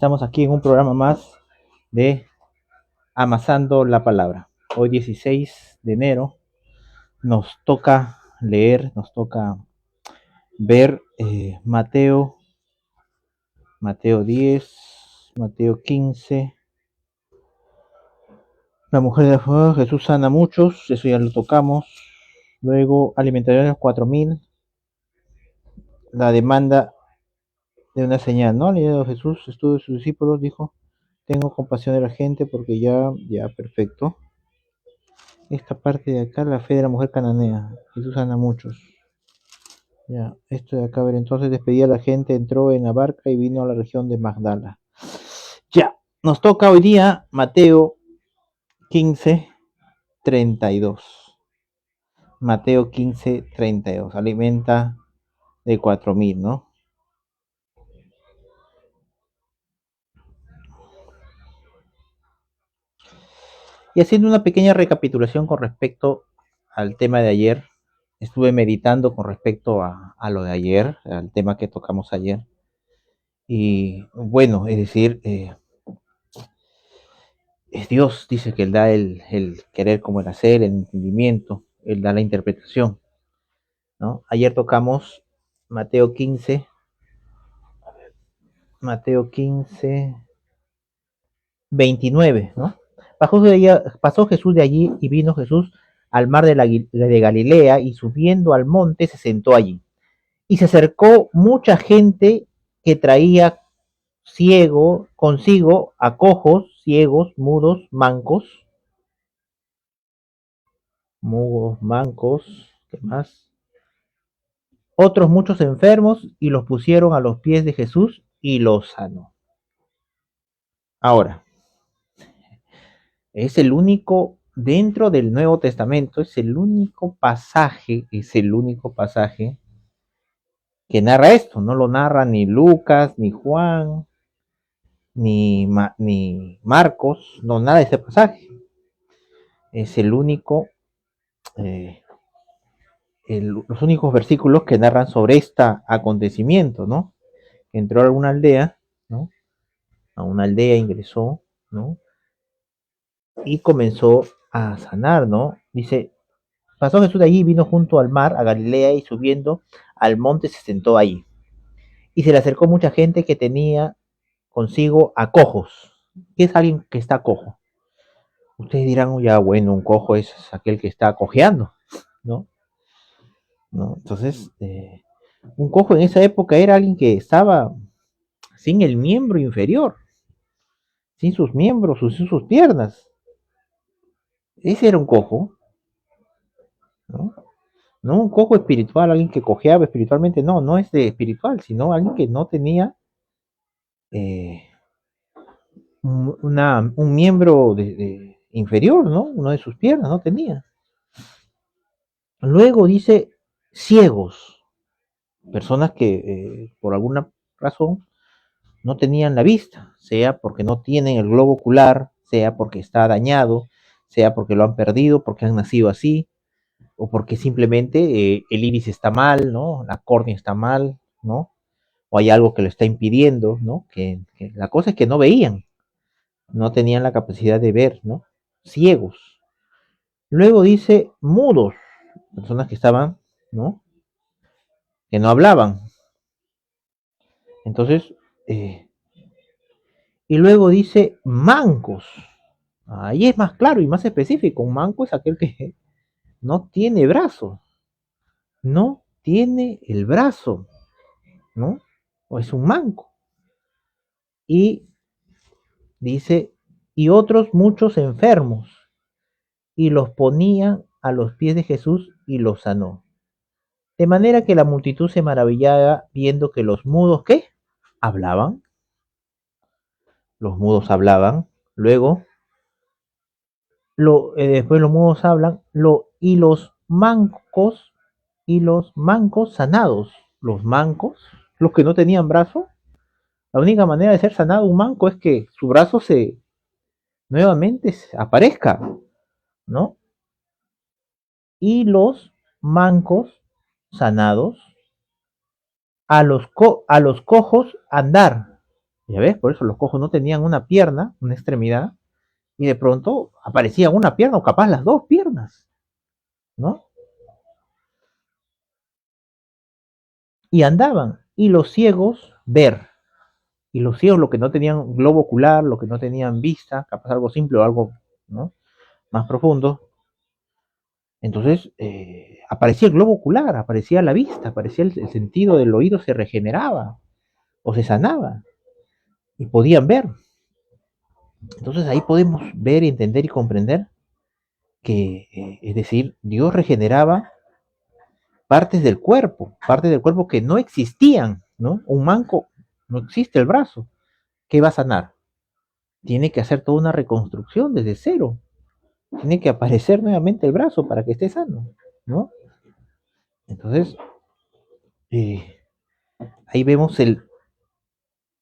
Estamos aquí en un programa más de Amasando la Palabra. Hoy 16 de enero nos toca leer, nos toca ver Mateo 10, Mateo 15. La mujer de fuego, Jesús sana a muchos, eso ya lo tocamos. Luego alimentación de los 4.000, la demanda de una señal, ¿no? Leyendo Jesús, estuvo de sus discípulos, dijo, tengo compasión de la gente porque ya, perfecto. Esta parte de acá, la fe de la mujer cananea. Jesús sana a muchos. Ya, esto de acá, a ver, entonces despedía a la gente, entró en la barca y vino a la región de Magdala. Ya, nos toca hoy día Mateo 15, 32. Mateo 15, 32. Alimenta de 4.000, ¿no? Y haciendo una pequeña recapitulación con respecto al tema de ayer, estuve meditando con respecto a lo de ayer, al tema que tocamos ayer. Y bueno, es decir, es Dios, dice que Él da el querer como el hacer, el entendimiento, Él da la interpretación, ¿no? Ayer tocamos Mateo 15, Mateo 15, 29, ¿no? Pasó Jesús de allí y vino Jesús al mar de Galilea y subiendo al monte se sentó allí. Y se acercó mucha gente que traía consigo a cojos, ciegos, mudos, mancos, ¿qué más? Otros muchos enfermos y los pusieron a los pies de Jesús y los sanó. Ahora, es el único, dentro del Nuevo Testamento, es el único pasaje que narra esto. No lo narra ni Lucas, ni Juan, ni Marcos, no nada de ese pasaje. Es el único, los únicos versículos que narran sobre este acontecimiento, ¿no? Entró a una aldea, ¿no? A una aldea ingresó, ¿no? Y comenzó a sanar, ¿no? Dice, pasó Jesús de allí, vino junto al mar, a Galilea, y subiendo al monte se sentó allí. Y se le acercó mucha gente que tenía consigo a cojos. ¿Qué es alguien que está cojo? Ustedes dirán, oh, ya, bueno, un cojo es aquel que está cojeando, ¿no? ¿No? Entonces, un cojo en esa época era alguien que estaba sin el miembro inferior, sin sus miembros, sin sus piernas. Ese era un cojo, ¿no? No un cojo espiritual, alguien que cojeaba espiritualmente, no, no es de espiritual, sino alguien que no tenía eh, un miembro inferior, ¿no? Uno de sus piernas no tenía. Luego dice ciegos, personas que por alguna razón no tenían la vista, sea porque no tienen el globo ocular, sea porque está dañado, sea porque lo han perdido, porque han nacido así, o porque simplemente el iris está mal, ¿no? La córnea está mal, ¿no? O hay algo que lo está impidiendo, ¿no? Que la cosa es que no veían, no tenían la capacidad de ver, ¿no? Ciegos. Luego dice mudos, personas que estaban, ¿no? Que no hablaban. Entonces, y luego dice mancos. Ahí es más claro y más específico. Un manco es aquel que no tiene brazo, no tiene el brazo, ¿no? O es un manco. Y dice, y otros muchos enfermos, y los ponían a los pies de Jesús y los sanó. De manera que la multitud se maravillaba viendo que los mudos, ¿qué? Hablaban. Los mudos hablaban. Luego, después los mudos hablan. Y los mancos sanados. Los mancos, los que no tenían brazo. La única manera de ser sanado un manco es que su brazo nuevamente aparezca, ¿no? Y los mancos sanados, a los cojos andar, Ya ves, por eso los cojos no tenían una pierna, una extremidad, y de pronto aparecía una pierna o capaz las dos piernas, ¿no? Y andaban, y los ciegos ver, y los ciegos, los que no tenían globo ocular, los que no tenían vista, capaz algo simple o algo, ¿no?, más profundo, entonces aparecía el globo ocular, aparecía la vista, aparecía el sentido del oído, se regeneraba o se sanaba y podían ver. Entonces ahí podemos ver, entender y comprender que, es decir, Dios regeneraba partes del cuerpo que no existían, ¿no? Un manco, no existe el brazo, ¿qué va a sanar? Tiene que hacer toda una reconstrucción desde cero, tiene que aparecer nuevamente el brazo para que esté sano, ¿no? Entonces, eh, ahí vemos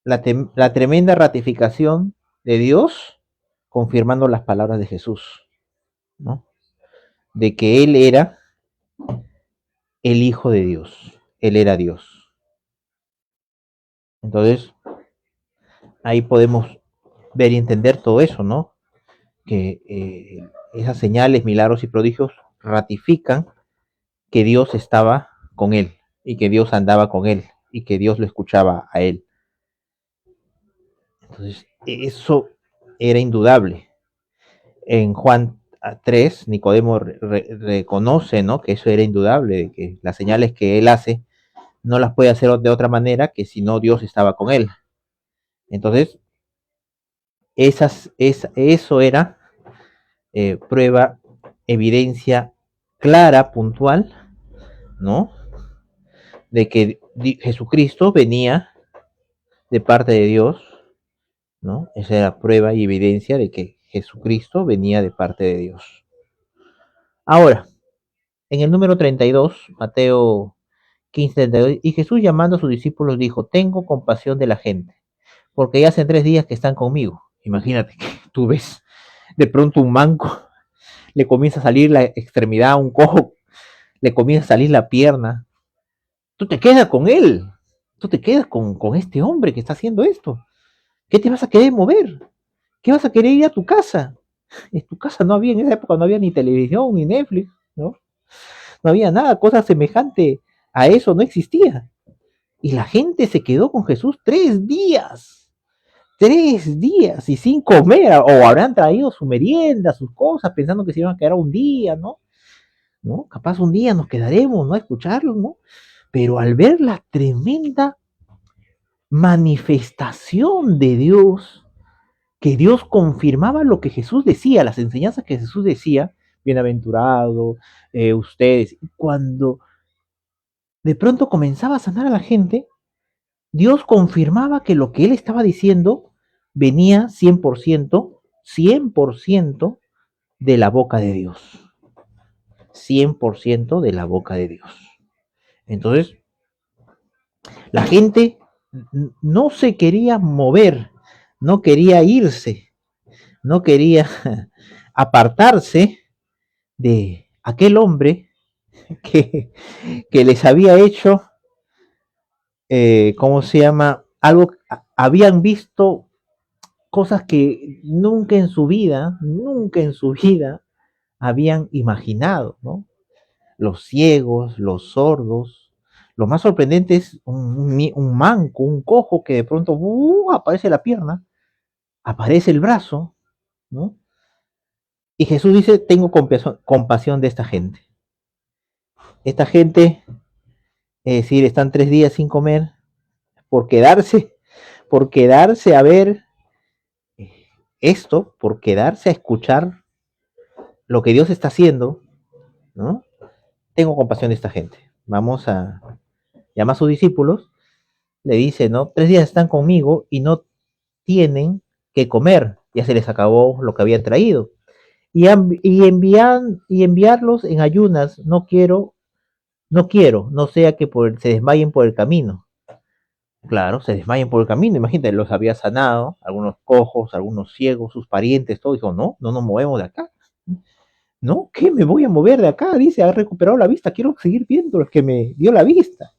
la tremenda ratificación de Dios confirmando las palabras de Jesús, ¿no? De que Él era el Hijo de Dios, Él era Dios. Entonces, ahí podemos ver y entender todo eso, ¿no? Que esas señales, milagros y prodigios ratifican que Dios estaba con él y que Dios andaba con él y que Dios lo escuchaba a él. Entonces, eso era indudable. En Juan 3, Nicodemo reconoce, ¿no?, que eso era indudable, de que las señales que él hace no las puede hacer de otra manera que si no Dios estaba con él. Entonces, eso era prueba, evidencia clara, puntual, ¿no?, de que Jesucristo venía de parte de Dios, ¿no? Esa era prueba y evidencia de que Jesucristo venía de parte de Dios. Ahora, en el número 32, Mateo 15:32, y Jesús llamando a sus discípulos dijo, tengo compasión de la gente, porque ya hace 3 días que están conmigo. Imagínate que tú ves de pronto un manco, le comienza a salir la extremidad, un cojo, le comienza a salir la pierna. Tú te quedas con él, tú te quedas con este hombre que está haciendo esto. ¿Qué te vas a querer mover? ¿Qué vas a querer ir a tu casa? En tu casa no había, en esa época no había ni televisión ni Netflix, ¿no? No había nada, cosa semejante a eso no existía. Y la gente se quedó con Jesús 3 días. 3 días y sin comer, o habrán traído su merienda, sus cosas, pensando que se iban a quedar un día, ¿no? ¿No? Capaz un día nos quedaremos, ¿no?, a escucharlos, ¿no? Pero al ver la tremenda manifestación de Dios, que Dios confirmaba lo que Jesús decía, las enseñanzas que Jesús decía, bienaventurado, ustedes, cuando de pronto comenzaba a sanar a la gente, Dios confirmaba que lo que él estaba diciendo venía 100%, 100% de la boca de Dios. 100% de la boca de Dios. Entonces, la gente no se quería mover, no quería irse, no quería apartarse de aquel hombre que, que les había hecho, ¿cómo se llama? Algo, habían visto cosas que nunca en su vida habían imaginado, ¿no? Los ciegos, los sordos. Lo más sorprendente es un manco, un cojo que de pronto aparece la pierna, aparece el brazo, ¿no? Y Jesús dice, tengo compasión de esta gente. Esta gente, es decir, están 3 días sin comer por quedarse a ver esto, por quedarse a escuchar lo que Dios está haciendo, ¿no? Tengo compasión de esta gente. Vamos a llamar a sus discípulos, le dice, ¿no? 3 días están conmigo y no tienen que comer, ya se les acabó lo que habían traído. Y enviarlos en ayunas, no sea que se desmayen por el camino. Claro, se desmayan por el camino, imagínate, los había sanado, algunos cojos, algunos ciegos, sus parientes, todo, dijo, no, no nos movemos de acá. No, ¿qué me voy a mover de acá? Dice, ha recuperado la vista, quiero seguir viendo los que me dio la vista.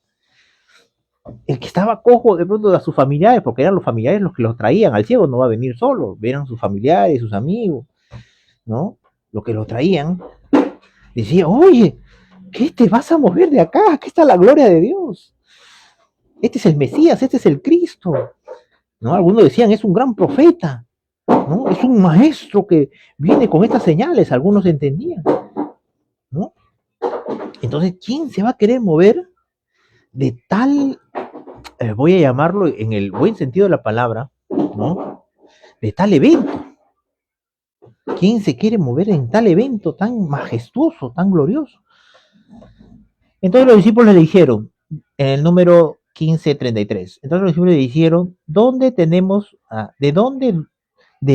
El que estaba cojo de pronto a sus familiares, porque eran los familiares los que los traían, al ciego no va a venir solo, eran sus familiares, sus amigos, ¿no? Los que lo traían, decía, oye, ¿qué te vas a mover de acá? Aquí está la gloria de Dios. Este es el Mesías, este es el Cristo, ¿no? Algunos decían, es un gran profeta, ¿no? Es un maestro que viene con estas señales, algunos entendían, ¿no? Entonces, ¿quién se va a querer mover de tal, voy a llamarlo en el buen sentido de la palabra, ¿no? De tal evento. ¿Quién se quiere mover en tal evento tan majestuoso, tan glorioso? Entonces los discípulos le dijeron, en el número 15:33, entonces los discípulos le dijeron, ¿dónde tenemos, de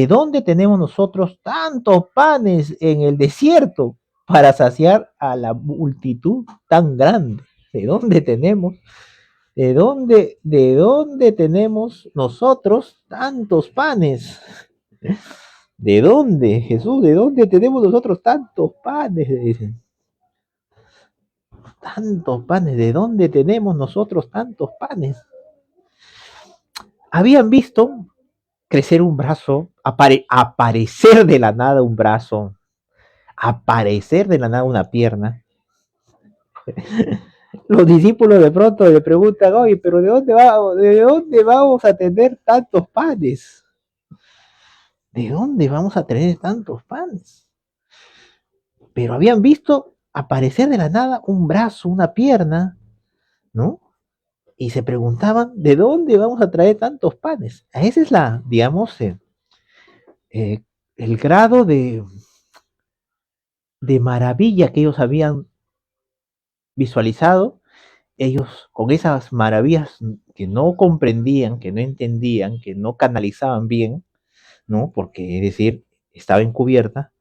dónde tenemos nosotros tantos panes en el desierto para saciar a la multitud tan grande? ¿De dónde tenemos? ¿De dónde tenemos nosotros tantos panes? ¿De dónde, Jesús? ¿De dónde tenemos nosotros tantos panes? Dicen. Tantos panes, ¿de dónde tenemos nosotros tantos panes? Habían visto crecer un brazo, aparecer de la nada un brazo, aparecer de la nada una pierna. Los discípulos de pronto le preguntan, oye, pero ¿de dónde vamos a tener tantos panes? ¿De dónde vamos a tener tantos panes? Pero habían visto aparecer de la nada un brazo, una pierna, ¿no? Y se preguntaban, ¿de dónde vamos a traer tantos panes? Esa es la, digamos, eh, el grado de maravilla que ellos habían visualizado. Ellos con esas maravillas que no comprendían, que no entendían, que no canalizaban bien, ¿no? Porque, es decir, estaba encubierta.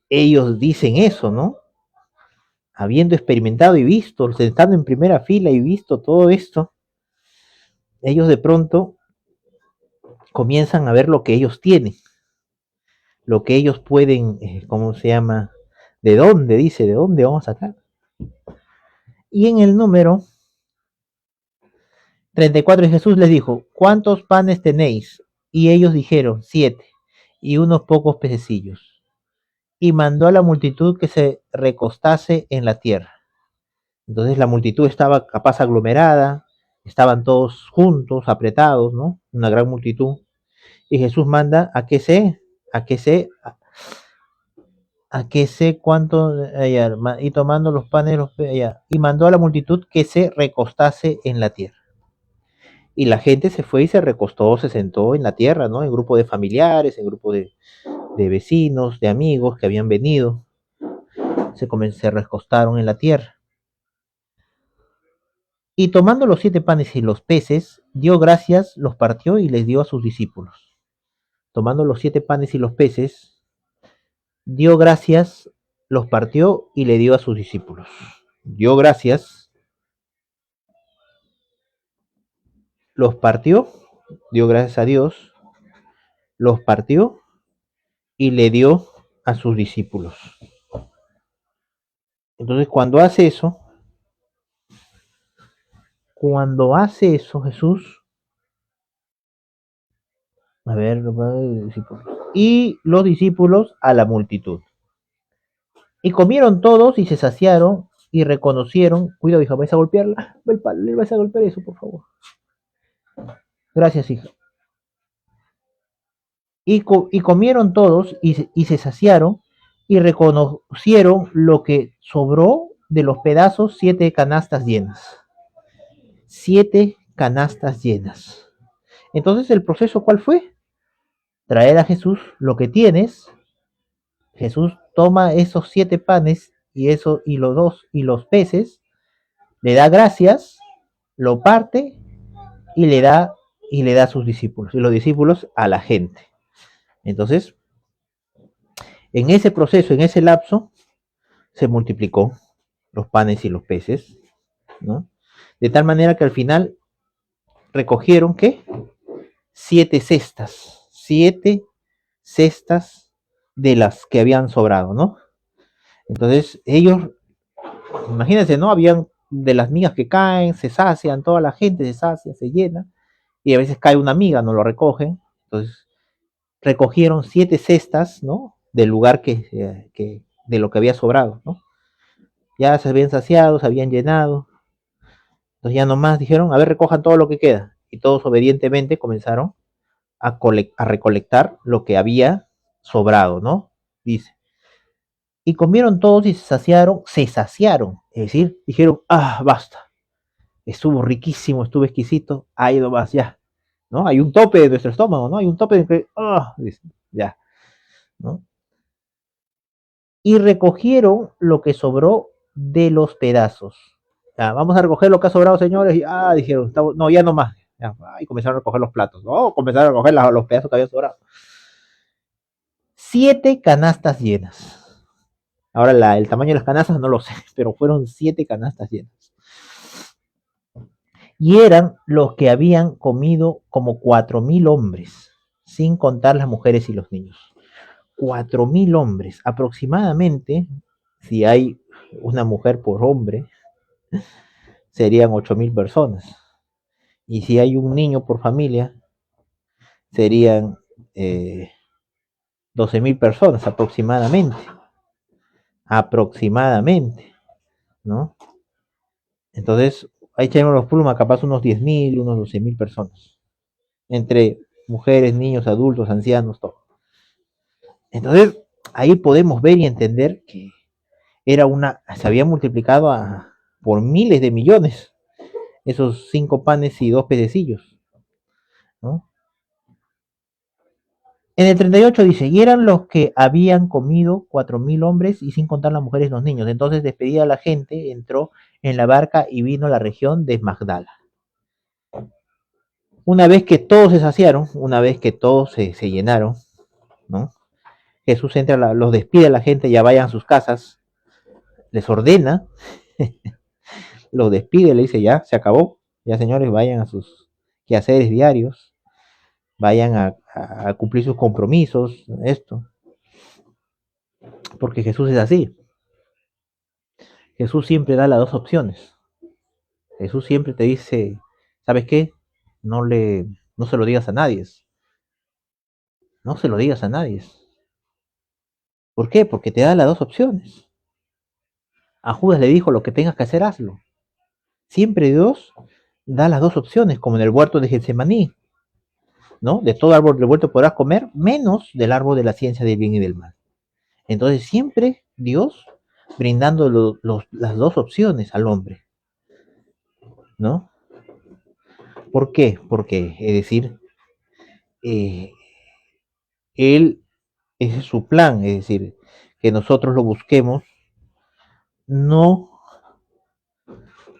Ellos dicen eso, ¿no? Habiendo experimentado y visto, estando en primera fila y visto todo esto, ellos de pronto comienzan a ver lo que ellos tienen, lo que ellos pueden, ¿cómo se llama? ¿De dónde? Dice, ¿de dónde vamos a sacar? Y en el número 34 Jesús les dijo, ¿cuántos panes tenéis? Y ellos dijeron, 7, y unos pocos pececillos. Y mandó a la multitud que se recostase en la tierra. Entonces la multitud estaba capaz aglomerada, estaban todos juntos, apretados, ¿no? Una gran multitud. Y Jesús manda a que se, a que sé cuánto, y tomando los panes y mandó a la multitud que se recostase en la tierra. Y la gente se fue y se recostó, se sentó en la tierra, ¿no? En grupo de familiares, en grupo de vecinos, de amigos que habían venido, se recostaron en la tierra. Y tomando los 7 panes y los peces, dio gracias, los partió y les dio a sus discípulos. Tomando los 7 panes y los peces, dio gracias, los partió y le dio a sus discípulos. Dio gracias, los partió, dio gracias a Dios, los partió y le dio a sus discípulos. Entonces, cuando hace eso Jesús, a ver, y los discípulos a la multitud. Y comieron todos y se saciaron y reconocieron, cuidado hija, vais a golpearla, le vais a golpear eso, por favor. Gracias, hija. Y comieron todos y se saciaron y reconocieron lo que sobró de los pedazos, 7 canastas llenas. 7 canastas llenas. Entonces, ¿el proceso cuál fue? Traer a Jesús lo que tienes. Jesús toma esos 7 panes y los peces, le da gracias, lo parte y le da a sus discípulos, y los discípulos a la gente. Entonces, en ese proceso, en ese lapso, se multiplicó los panes y los peces, ¿no? De tal manera que al final recogieron, ¿qué? 7 cestas de las que habían sobrado, ¿no? Entonces, ellos, imagínense, ¿no? Habían de las migas que caen, se sacian, toda la gente se sacia, se llena, y a veces cae una miga, no lo recogen. Entonces recogieron 7 cestas, ¿no? Del lugar de lo que había sobrado, ¿no? Ya se habían saciado, se habían llenado. Entonces ya nomás dijeron, a ver, recojan todo lo que queda. Y todos obedientemente comenzaron a recolectar lo que había sobrado, ¿no? Dice. Y comieron todos y se saciaron. Es decir, dijeron, ah, basta. Estuvo riquísimo, estuvo exquisito, ha ido más, ya. ¿No? Hay un tope de nuestro estómago, ¿no? Hay un tope de que, ah, dice, ya, ¿no? Y recogieron lo que sobró de los pedazos. Ya, vamos a recoger lo que ha sobrado, señores. Y, dijeron, no, ya no más. Ya, y comenzaron a recoger los platos. No, comenzaron a recoger los pedazos que habían sobrado. 7 canastas llenas. Ahora el tamaño de las canastas no lo sé, pero fueron 7 canastas llenas. Y eran los que habían comido como 4.000 hombres, sin contar las mujeres y los niños. 4.000 hombres, aproximadamente, si hay una mujer por hombre, serían 8.000 personas. Y si hay un niño por familia, serían 12.000 personas aproximadamente. Aproximadamente, ¿no? Entonces, ahí tenemos los plumas, capaz unos 10.000, unos 12.000 personas. Entre mujeres, niños, adultos, ancianos, todo. Entonces, ahí podemos ver y entender que se había multiplicado por miles de millones esos 5 panes y 2 pececillos, ¿no? En el 38 dice, y eran los que habían comido 4.000 hombres y sin contar las mujeres y los niños. Entonces despedida a la gente, entró en la barca y vino a la región de Magdala. Una vez que todos se saciaron, una vez que todos se llenaron, ¿no? Jesús entra, los despide a la gente, ya vayan a sus casas, les ordena, los despide, le dice, ya, se acabó, ya señores, vayan a sus quehaceres diarios, vayan a cumplir sus compromisos, esto, porque Jesús es así. Jesús siempre da las dos opciones. Jesús siempre te dice, ¿sabes qué? No se lo digas a nadie. No se lo digas a nadie. ¿Por qué? Porque te da las dos opciones. A Judas le dijo, lo que tengas que hacer, hazlo. Siempre Dios da las dos opciones, como en el huerto de Getsemaní, ¿no? De todo árbol del huerto podrás comer, menos del árbol de la ciencia del bien y del mal. Entonces siempre Dios brindando las dos opciones al hombre, ¿no? ¿Por qué? Porque, es decir, eh, Él, ese es su plan, es decir, que nosotros lo busquemos no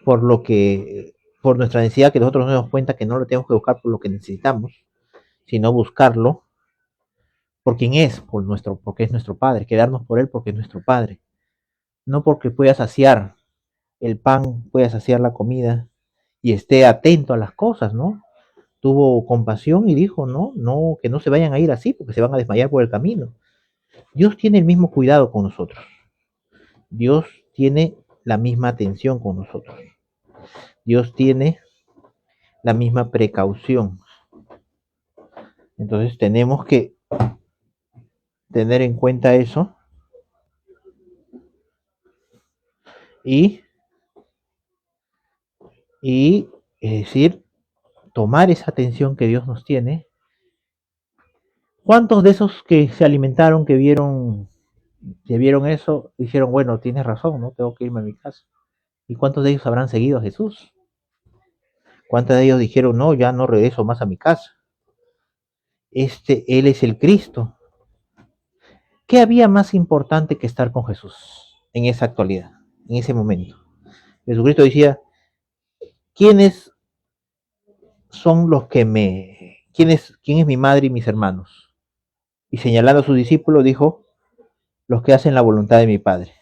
por lo que, por nuestra necesidad, que nosotros nos demos cuenta que no lo tenemos que buscar por lo que necesitamos, sino buscarlo por quien es, porque es nuestro Padre, quedarnos por Él porque es nuestro Padre, no porque pueda saciar el pan, pueda saciar la comida y esté atento a las cosas, ¿no? Tuvo compasión y dijo, no, no, que no se vayan a ir así porque se van a desmayar por el camino. Dios tiene el mismo cuidado con nosotros. Dios tiene la misma atención con nosotros. Dios tiene la misma precaución. Entonces tenemos que tener en cuenta eso y, es decir, tomar esa atención que Dios nos tiene. ¿Cuántos de esos que se alimentaron, que vieron eso, dijeron, bueno, tienes razón, no tengo que irme a mi casa? ¿Y cuántos de ellos habrán seguido a Jesús? ¿Cuántos de ellos dijeron, no, ya no regreso más a mi casa? Él es el Cristo. ¿Qué había más importante que estar con Jesús en esa actualidad, en ese momento? Jesucristo decía, ¿quiénes son los que quién es mi madre y mis hermanos? Y señalando a sus discípulos dijo, los que hacen la voluntad de mi Padre,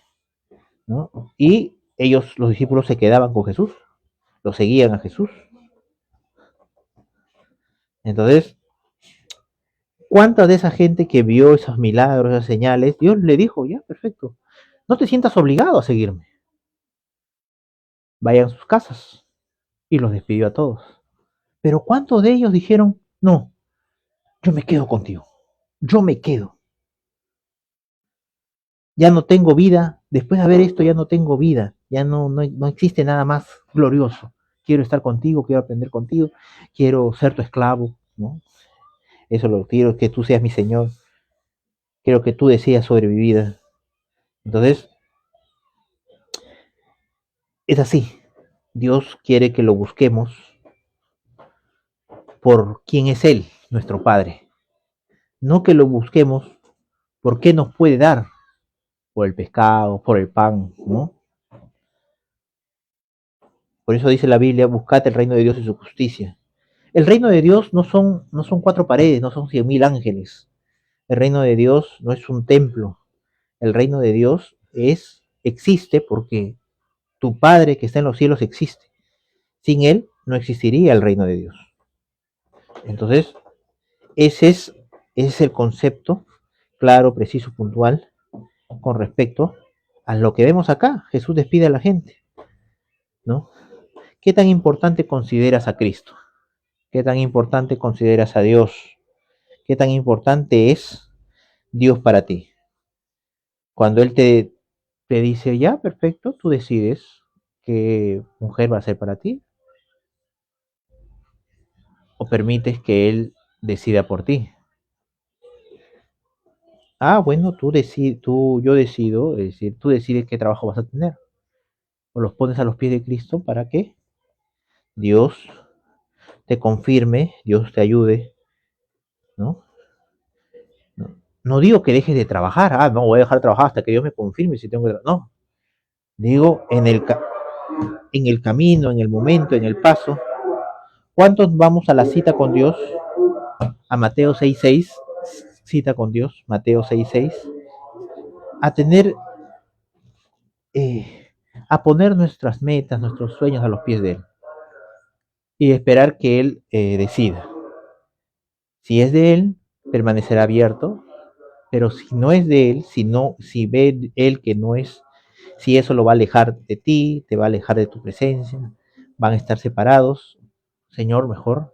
¿no? Y ellos, los discípulos, se quedaban con Jesús, lo seguían a Jesús. Entonces, ¿cuánta de esa gente que vio esos milagros, esas señales, Dios le dijo, ya, perfecto, no te sientas obligado a seguirme. vayan a sus casas. Y los despidió a todos. Pero ¿cuántos de ellos dijeron, no, yo me quedo contigo, yo me quedo? Ya no tengo vida, después de haber esto ya no tengo vida, ya no existe nada más glorioso. Quiero estar contigo, quiero aprender contigo, quiero ser tu esclavo, ¿no? Eso lo quiero, que tú seas mi Señor, quiero que tú decidas sobre mi vida. Entonces, es así. Dios quiere que lo busquemos por quién es Él, nuestro Padre. No que lo busquemos por qué nos puede dar, por el pescado, por el pan, ¿no? Por eso dice la Biblia, buscad el reino de Dios y su justicia. El reino de Dios no son cuatro paredes, no son 100.000 ángeles. El reino de Dios no es un templo. El reino de Dios existe porque tu Padre que está en los cielos existe. Sin Él no existiría el reino de Dios. Entonces, ese es el concepto claro, preciso, puntual con respecto a lo que vemos acá. Jesús despide a la gente, ¿no? ¿Qué tan importante consideras a Cristo? ¿Qué tan importante consideras a Dios? ¿Qué tan importante es Dios para ti? Cuando Él te dice, ya, perfecto, tú decides qué mujer va a ser para ti, o permites que Él decida por ti. Ah, bueno, yo decido, es decir, tú decides qué trabajo vas a tener. O los pones a los pies de Cristo para que Dios te confirme, Dios te ayude, ¿no? No, no digo que dejes de trabajar, no voy a dejar de trabajar hasta que Dios me confirme si tengo que no, digo en el camino, en el momento, en el paso. ¿Cuántos vamos a la cita con Dios? A Mateo 6:6, cita con Dios, Mateo 6:6, a tener, eh, a poner nuestras metas, nuestros sueños a los pies de Él y esperar que Él decida. Si es de Él, permanecerá abierto, pero si no es de Él, si ve Él que no es, si eso lo va a alejar de ti, te va a alejar de tu presencia, van a estar separados, Señor, mejor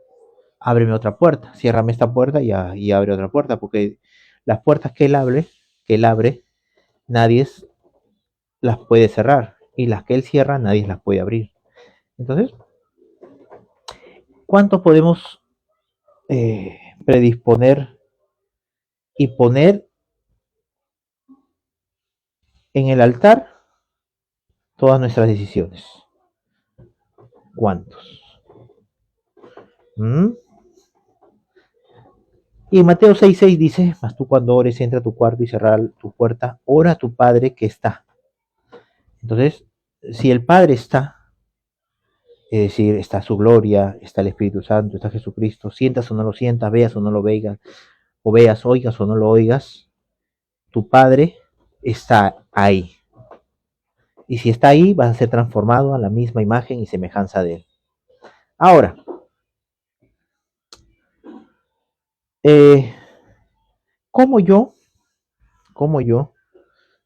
ábreme otra puerta, ciérrame esta puerta y abre otra puerta, porque las puertas que él abre, nadie las puede cerrar, y las que él cierra, nadie las puede abrir. Entonces, ¿cuánto podemos predisponer y poner en el altar todas nuestras decisiones? ¿Cuántos? ¿Mm? Y en Mateo 6:6 dice, mas tú cuando ores, entra a tu cuarto y cerrar tu puerta, ora a tu Padre que está. Entonces, si el Padre está, es decir, está su gloria, está el Espíritu Santo, está Jesucristo, sientas o no lo sientas, veas o no lo veas, o veas, oigas o no lo oigas, tu Padre está ahí. Y si está ahí, vas a ser transformado a la misma imagen y semejanza de Él. Ahora, eh, ¿cómo yo,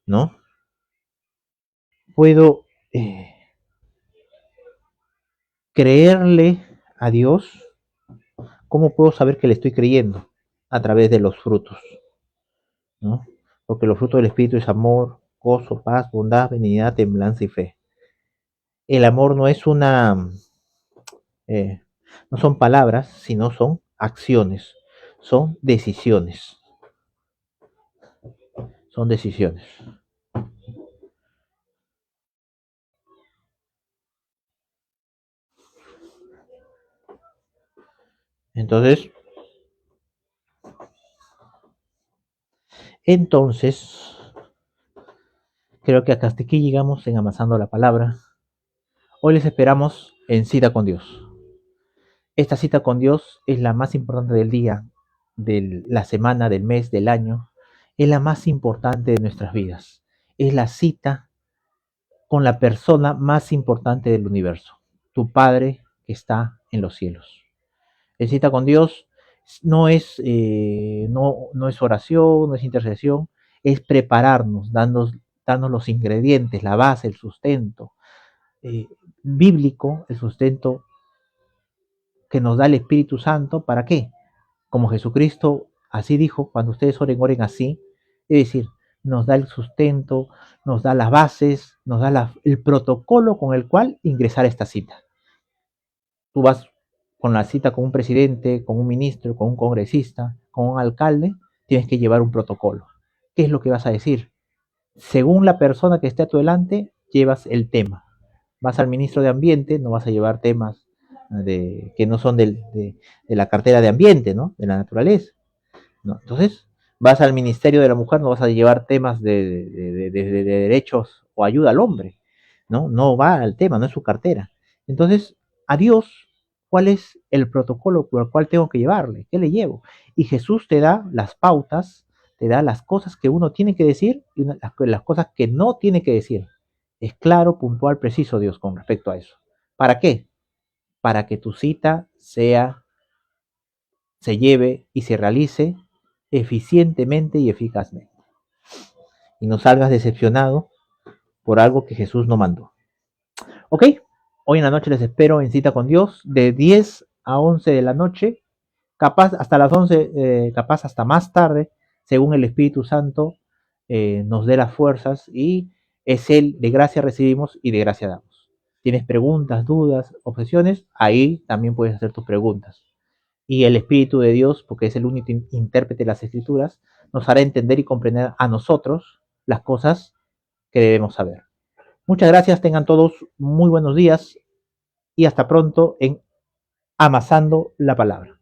¿no? Puedo creerle a Dios. ¿Cómo puedo saber que le estoy creyendo? A través de los frutos, ¿no? Porque los frutos del Espíritu es amor, gozo, paz, bondad, benignidad, templanza y fe. El amor eh, no son palabras, sino son acciones, son decisiones, son decisiones. Entonces, entonces, creo que hasta aquí llegamos en Amasando la Palabra. Hoy les esperamos en cita con Dios. Esta cita con Dios es la más importante del día, de la semana, del mes, del año. Es la más importante de nuestras vidas. Es la cita con la persona más importante del universo, tu Padre que está en los cielos. La cita con Dios no es oración, no es intercesión, es prepararnos, darnos los ingredientes, la base, el sustento, bíblico, el sustento que nos da el Espíritu Santo. ¿Para qué? Como Jesucristo así dijo, cuando ustedes oren, oren así. Es decir, nos da el sustento, nos da las bases, nos da el protocolo con el cual ingresar a esta cita. Tú vas con la cita con un presidente, con un ministro, con un congresista, con un alcalde, tienes que llevar un protocolo. ¿Qué es lo que vas a decir? Según la persona que esté a tu delante, llevas el tema. Vas al ministro de Ambiente, no vas a llevar temas que no son de la cartera de Ambiente, ¿no? De la naturaleza. ¿No? Entonces, vas al Ministerio de la Mujer, no vas a llevar temas de derechos o ayuda al hombre, ¿no? No va al tema, no es su cartera. Entonces, a Dios, ¿cuál es el protocolo por el cual tengo que llevarle? ¿Qué le llevo? Y Jesús te da las pautas, te da las cosas que uno tiene que decir y las cosas que no tiene que decir. Es claro, puntual, preciso Dios con respecto a eso. ¿Para qué? Para que tu cita se lleve y se realice eficientemente y eficazmente. Y no salgas decepcionado por algo que Jesús no mandó. ¿Ok? Hoy en la noche les espero en cita con Dios de 10 a 11 de la noche, capaz hasta las 11, capaz hasta más tarde, según el Espíritu Santo nos dé las fuerzas, y es Él, de gracia recibimos y de gracia damos. ¿Tienes preguntas, dudas, objeciones? Ahí también puedes hacer tus preguntas. Y el Espíritu de Dios, porque es el único intérprete de las Escrituras, nos hará entender y comprender a nosotros las cosas que debemos saber. Muchas gracias, tengan todos muy buenos días y hasta pronto en Amasando la Palabra.